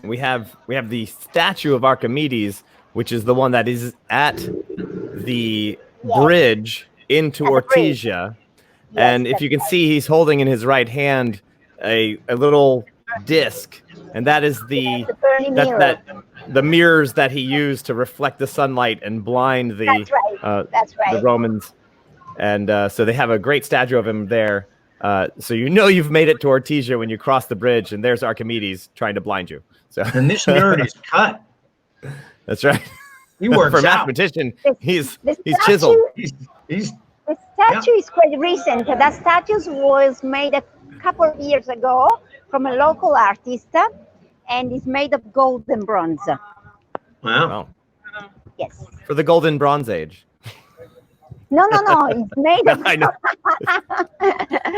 we have the statue of Archimedes, which is the one that is at the bridge into Ortigia. And if you can see, he's holding in his right hand a little disc, and that is the mirrors that he used to reflect the sunlight and blind the the Romans. And so they have a great statue of him there. So you know you've made it to Ortigia when you cross the bridge, and there's Archimedes trying to blind you. So and this nerd is cut. That's right. He works for a out. mathematician. He's chiseled. The statue is quite recent. That statue was made a couple of years ago from a local artist, and is made of gold and bronze. Wow. Yes. For the Golden Bronze Age. No. It's made of. I know.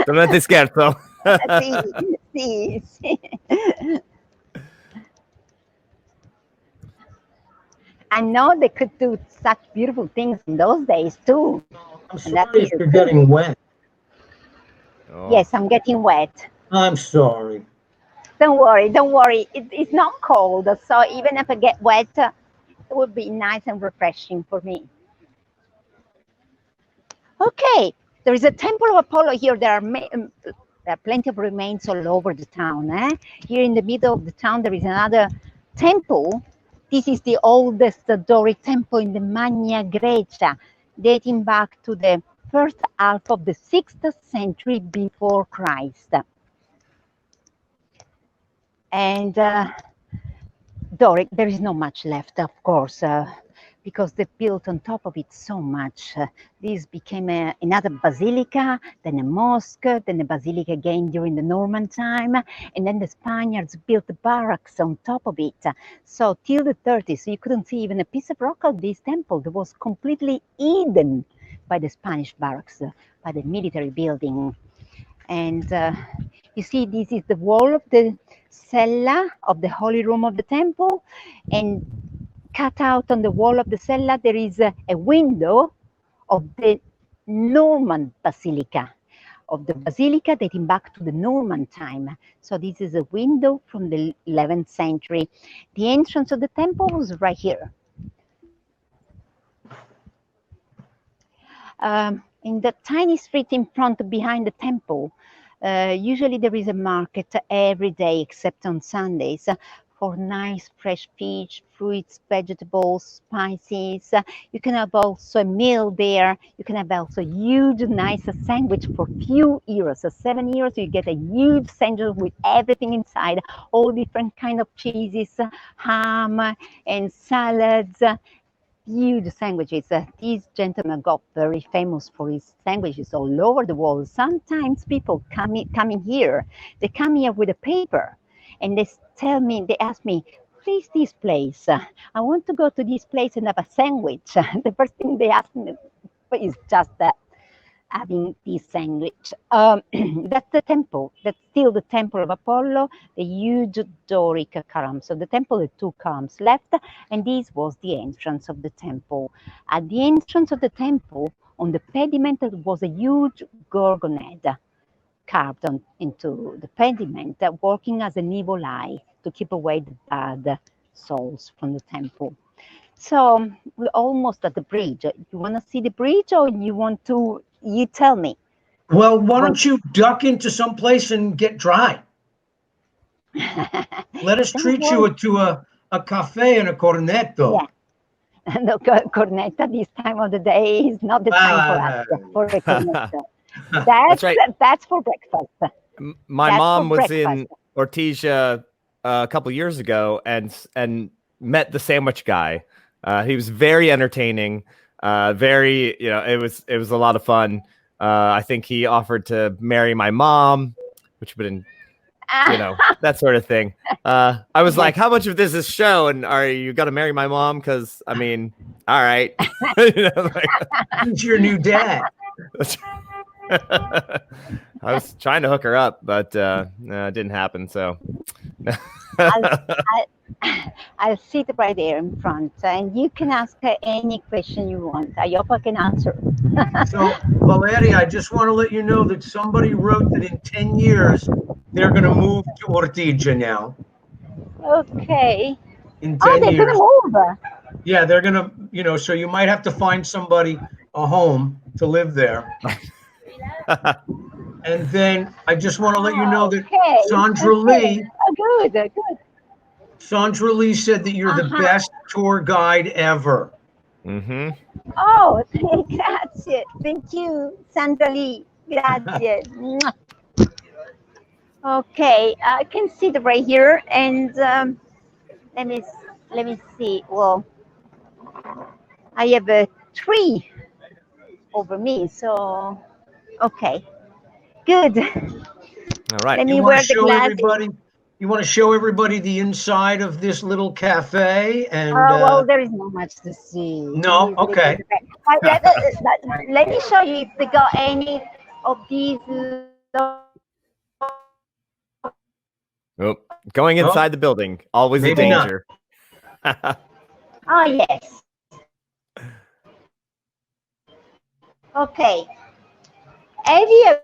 Don't te scherzo. Sí. I know they could do such beautiful things in those days too. I'm sorry if you're getting wet. Oh. Yes, I'm getting wet. I'm sorry. Don't worry. It's not cold, so even if I get wet, it would be nice and refreshing for me. Okay, there is a temple of Apollo here. There are plenty of remains all over the town. Here in the middle of the town, there is another temple. This is the oldest Doric temple in the Magna Grecia, dating back to the first half of the 6th century before Christ. And Doric, there is not much left, of course, because they built on top of it so much. This became another basilica, then a mosque, then a basilica again during the Norman time, and then the Spaniards built the barracks on top of it. So till the 30s, you couldn't see even a piece of rock of this temple. It was completely hidden by the Spanish barracks, by the military building. And you see, this is the wall of the cella of the holy room of the temple, and cut out on the wall of the cella there is a window of the Norman basilica, dating back to the Norman time. So this is a window from the 11th century. The entrance of the temple was right here. In the tiny street in front behind the temple, usually there is a market every day except on Sundays for nice fresh fish, fruits, vegetables, spices. You can have also a meal there. You can have also a huge, nice sandwich for few euros. So €7, you get a huge sandwich with everything inside, all different kind of cheeses, ham and salads. Huge sandwiches. This gentleman got very famous for his sandwiches all over the world. Sometimes people coming here, they come here with a paper and they ask me, please this place. I want to go to this place and have a sandwich. The first thing they ask me is just that. Having this sandwich. That's the temple. That's still the temple of Apollo, the huge Doric column. So the temple had 2 columns left, and this was the entrance of the temple. At the entrance of the temple, on the pediment, there was a huge gorgon head carved into the pediment, working as an evil eye to keep away the bad souls from the temple. So we're almost at the bridge. You want to see the bridge, or you tell me? Well, why don't you duck into some place and get dry? Let us treat you to a cafe and a cornetto. Yeah. The cornetta this time of the day is not the time for a cornetto. That's right. That's for breakfast. My mom was in Ortigia a couple years ago and met the sandwich guy. He was very entertaining. It was a lot of fun. I think he offered to marry my mom, which would been, that sort of thing. I was like, how much of this is show? And are you going to marry my mom? Because, I mean, all right. Who's your new dad? I was trying to hook her up, but it didn't happen. So I'll sit right there in front, and you can ask her any question you want. I hope I can answer. So, Valeria, I just want to let you know that somebody wrote that in 10 years, they're going to move to Ortigia now. Okay. In 10 they're years. going to move. Yeah, they're going to, so you might have to find somebody a home to live there. And then I just want to let you know that Sandra Lee. Oh, good. Sandra Lee said that you're the best tour guide ever. Mm-hmm. Oh, grazie. Thank you, Sandra Lee. Grazie. Okay, I can sit right here, and let me see. Well, I have a tree over me, so okay, good. All right. Let me wear the glasses. You want to show everybody the inside of this little cafe? And well, there is not much to see. No, okay. Let me show you if they got any of these. Going inside the building, always a danger. Oh, yes. Okay. Have you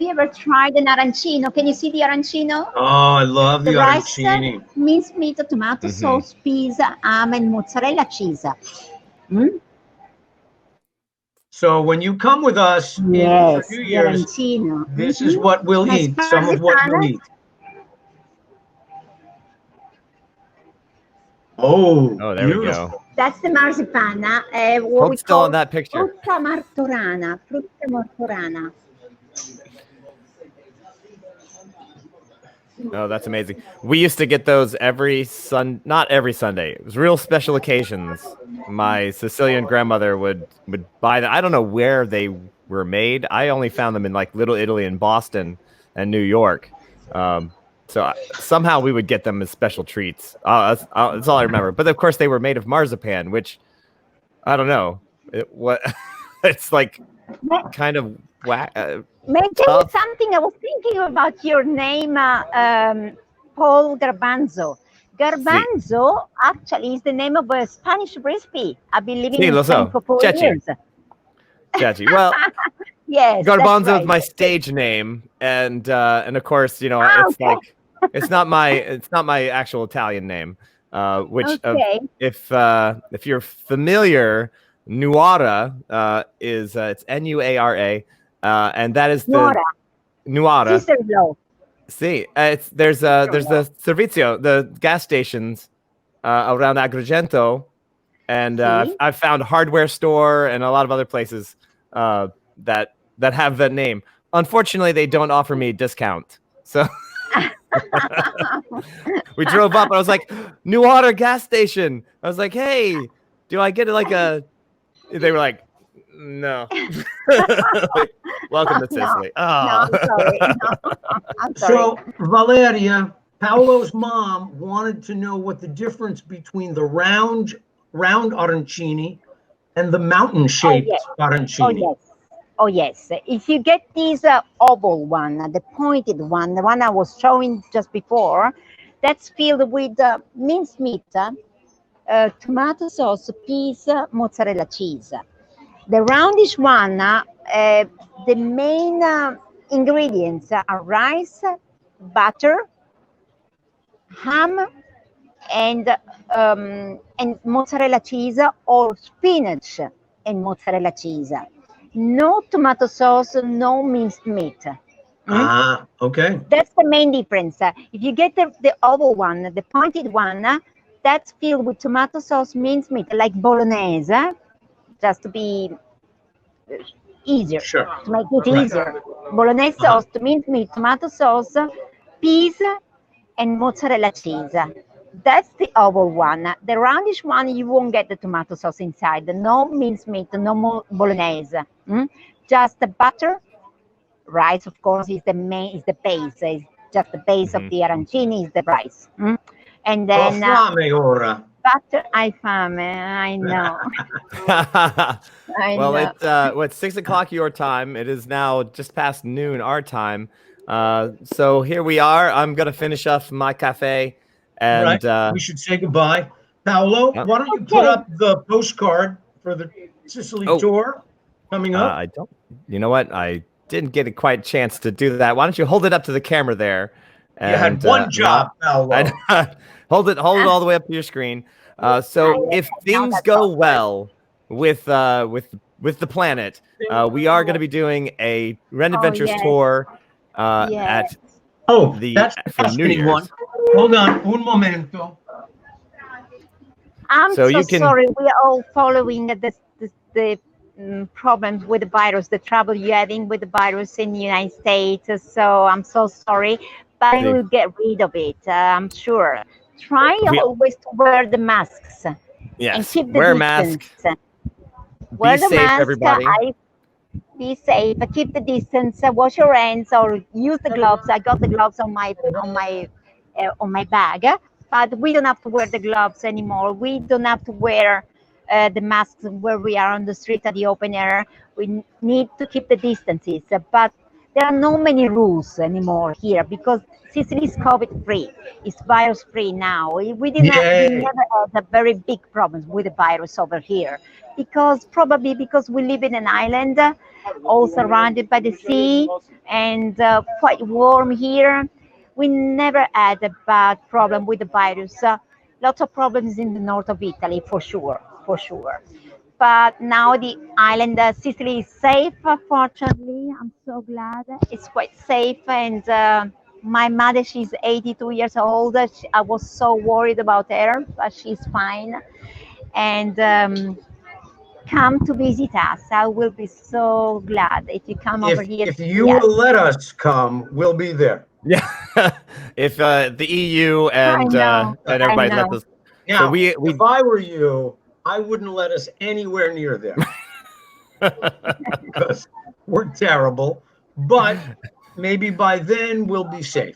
ever tried an arancino? Can you see the arancino? Oh, I love the arancini. Rice, minced meat, tomato sauce, peas, ham, and mozzarella cheese. So when you come with us in New Year's, this is what we'll eat. Some of what you'll eat. Oh, there we go. That's the marzipana. What we still on that picture. Frutta martorana. Oh, that's amazing. We used to get those not every Sunday. It was real special occasions. My Sicilian grandmother would buy them. I don't know where they were made. I only found them in like Little Italy in Boston and New York. Somehow we would get them as special treats. That's all I remember. But of course, they were made of marzipan, which I don't know. It's like kind of Maybe there was something I was thinking about your name, Paul Garbanzo. Garbanzo actually is the name of a Spanish recipe. I've been living in Spain for 4 years. Chachi. Well, yes, Garbanzo is my stage name, and of course, you know, like it's not my actual Italian name. Which if you're familiar, Nuara is it's Nuara, and that is the Nuara. See, there's the servizio, the gas stations around Agrigento, and I've found hardware store and a lot of other places that have that name. Unfortunately, they don't offer me a discount. So we drove up. I was like, Nuara gas station. I was like, hey, do I get like a? They were like, no. Like, welcome to Sicily. Oh. No, I'm sorry. No, I'm sorry. So, Valeria, Paolo's mom wanted to know what the difference between the round arancini and the mountain-shaped arancini. Oh, yes. If you get this oval one, the pointed one, the one I was showing just before, that's filled with minced meat, tomato sauce, peas, mozzarella cheese. The roundish one, the main ingredients are rice, butter, ham, and mozzarella cheese or spinach and mozzarella cheese. No tomato sauce, no minced meat. Okay. That's the main difference. If you get the oval one, the pointed one, that's filled with tomato sauce, minced meat, like bolognese, just to be easier, to make it easier. Bolognese sauce, minced meat, tomato sauce, peas, and mozzarella cheese. That's the oval one. The roundish one, you won't get the tomato sauce inside. No minced meat, no bolognese. Just the butter. Rice, of course, is the base. It's just the base of the arancini is the rice. And then butter. I know. Well, it's 6 o'clock your time. It is now just past noon our time. So here we are. I'm gonna finish off my cafe, and we should say goodbye. Paolo, why don't you put up the postcard for the Sicily tour coming up? I don't. You know what? I didn't get a quite chance to do that. Why don't you hold it up to the camera there? And, you had one job, Paolo. Hold it all the way up to your screen. So if things go well with the planet, we are going to be doing a Ren Adventures tour at that's New Year's. One. Hold on, un momento. I'm so sorry. We are all following the problems with the virus, the trouble you're having with the virus in the United States. So I'm so sorry, but we will get rid of it. I'm sure. Try always to wear the masks. Yes. And keep the wear distance. Mask. Wear the safe, mask. Everybody. Be safe. Keep the distance. Wash your hands or use the gloves. I got the gloves on my bag, but we don't have to wear the gloves anymore. We don't have to wear the masks where we are on the street at the open air. We need to keep the distances, but there are no many rules anymore here because Sicily is COVID-free. It's virus-free now. We never had a very big problem with the virus over here probably because we live in an island, all surrounded by the sea and quite warm here. We never had a bad problem with the virus. Lots of problems in the north of Italy, for sure. But now the island, Sicily is safe, fortunately. I'm so glad. It's quite safe. And my mother, she's 82 years old. I was so worried about her, but she's fine. And come to visit us. I will be so glad if you come over here. If you will let us come, we'll be there. Yeah, if the EU and everybody let us. Now, So we if I were you, I wouldn't let us anywhere near there because we're terrible. But maybe by then we'll be safe.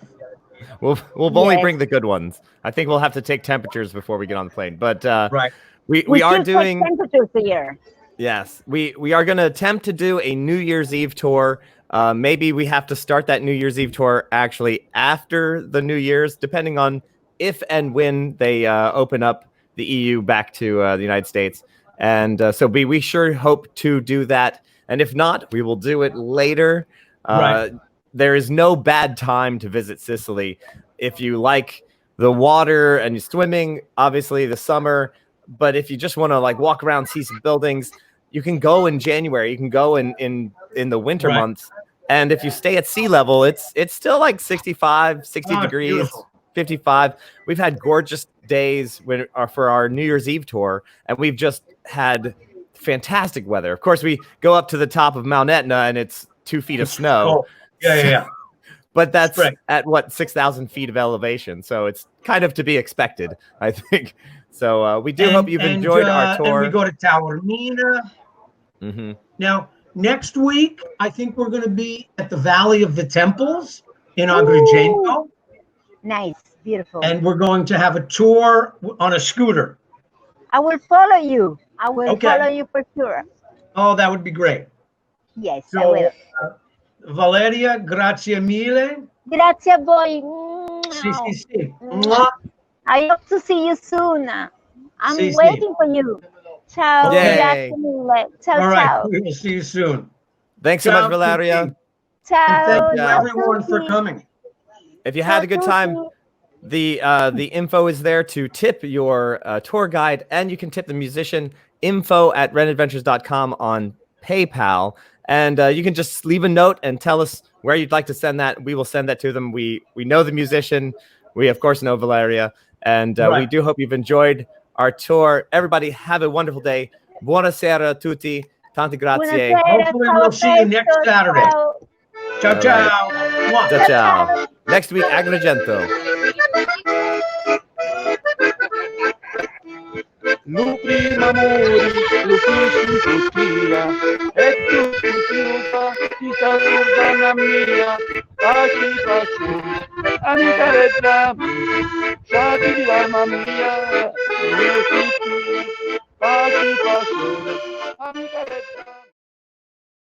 we'll only bring the good ones. I think we'll have to take temperatures before we get on the plane. But Right. we are doing temperatures here. Yes, we are going to attempt to do a New Year's Eve tour. Maybe we have to start that New Year's Eve tour actually after the New Year's, depending on if and when they open up the EU back to the United States. And so we sure hope to do that. And if not, we will do it later. Right. There is no bad time to visit Sicily. If you like the water and you're swimming, obviously the summer. But if you just want to like walk around, see some buildings, you can go in January. You can go in the winter months. And if you stay at sea level, it's still like 65, 60 degrees, beautiful. 55. We've had gorgeous days for our New Year's Eve tour, and we've just had fantastic weather. Of course, we go up to the top of Mount Etna, and it's 2 feet of snow. Cold. Yeah. But that's at what, 6,000 feet of elevation. So it's kind of to be expected, I think. So we do hope you've enjoyed our tour. And we go to Taormina. Mm-hmm. Now, next week, I think we're going to be at the Valley of the Temples in Agrigento. Nice, beautiful. And we're going to have a tour on a scooter. I will follow you. I will follow you for sure. Oh, that would be great. Yes, so, I will. Valeria, grazie mille. Grazie a voi. Sì. I hope to see you soon. I'm waiting for you. Ciao. Grazie mille. Ciao, All right, ciao. we will see you soon. Thanks so much, Valeria. Ciao. And thank you, everyone, for coming. If you had a good time, the info is there to tip your tour guide, and you can tip the musician. info@renadventures.com on PayPal. And you can just leave a note and tell us where you'd like to send that. We will send that to them. We know the musician. We, of course, know Valeria. And we do hope you've enjoyed our tour. Everybody, have a wonderful day. Buonasera a tutti. Tante grazie. Hopefully, we'll see you next Saturday. Ciao, ciao. Ciao, ciao. Next week, Agrigento. Lu prima muri, lu feci Ortigia, e tu ti saluta la mia, paci, amica redda, sciati di alma mia, mio tutti, paci, amica redda.